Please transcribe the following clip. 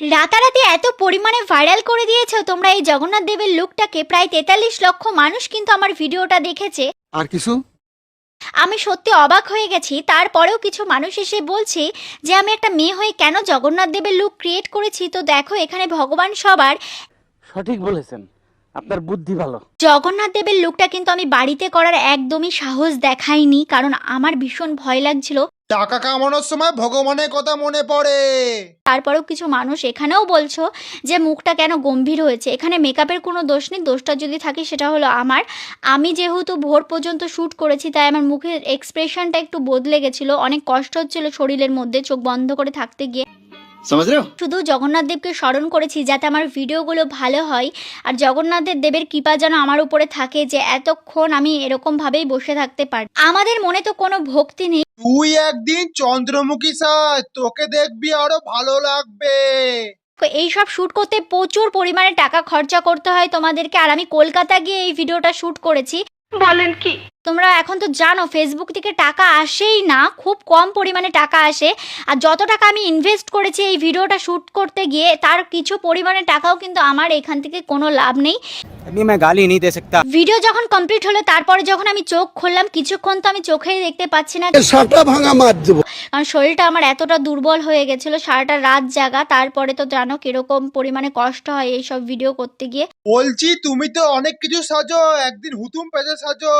রাতারাতি এত পরিমাণে ভাইরাল করে দিয়েছো তোমরা এই জগন্নাথ দেবের লুকটাকে। প্রায় 43 লক্ষ মানুষ কিন্তু আমার ভিডিওটা দেখেছে। আর কিছু? আমি সত্যি অবাক হয়ে গেছি। তারপরেও কিছু মানুষ এসে বলছে যে আমি একটা মেয়ে হয়ে কেন জগন্নাথ দেবের লুক ক্রিয়েট করেছি। তো দেখো, এখানে ভগবান সবার। সঠিক বলেছেন, আপনার বুদ্ধি ভালো। জগন্নাথ দেবের লুকটা কিন্তু আমি বাড়িতে করার একদমই সাহস দেখাইনি, কারণ আমার ভীষণ ভয় লাগছিল। টাকা কামানোর সময় ভগবানের কথা মনে পড়ে। তারপরেও কিছু মানুষ এখানেও বলছো যে মুখটা কেন গম্ভীর হয়েছে। এখানে মেকআপের কোনো দোষ নেই, দোষটা যদি থাকে সেটা হলো আমার। আমি যেহেতু ভোর পর্যন্ত শ্যুট করেছি, তাই আমার মুখের এক্সপ্রেশনটা একটু বদলে গেছিলো। অনেক কষ্ট হচ্ছিল শরীরের মধ্যে চোখ বন্ধ করে থাকতে গিয়ে। শুধু জগন্নাথ দেবকে স্মরণ করেছি যাতে আমার ভিডিওগুলো ভালো হয়, আর জগন্নাথ দেবের কৃপা যেন আমার উপরে থাকে, যে এতক্ষণ আমি এরকমভাবেই বসে থাকতে পারি। আমাদের মনে তো কোনো ভক্তি নেই। তুই একদিন চন্দ্রমুখী সাজ, তোকে দেখবি আরো ভালো লাগবে। এইসব শ্যুট করতে প্রচুর পরিমাণে টাকা খরচা করতে হয় তোমাদেরকে, আর আমি কলকাতা গিয়ে এই ভিডিওটা শ্যুট করেছি। বলেন কি? তোমরা এখন তো জানো ফেসবুক থেকে টাকা আসেই না, খুব কম পরিমাণে টাকা আসে। আর যত টাকা আমি ইনভেস্ট করেছি এই ভিডিওটা শ্যুট করতে গিয়ে, তার কিছু পরিমাণে টাকাও কিন্তু আমার এখান থেকে কোনো লাভ নেই। अभी मैं गाली नहीं दे सकता। ভিডিও যখন কমপ্লিট হলো, তারপরে যখন আমি চোখ খুললাম, কিছুক্ষণ তো আমি চোখেই দেখতে পাচ্ছি না, সাটা ভাঙা মার দেবো। কারণ শরীরটা আমার এতটা দুর্বল হয়ে গেছিলো। সারাটা রাত জাগা, তারপরে তো জানো কিরকম পরিমাণে কষ্ট হয় এইসব ভিডিও করতে গিয়ে। বলছি তুমি তো অনেক কিছু সাজো, একদিন হুতুম পেজে সাজো।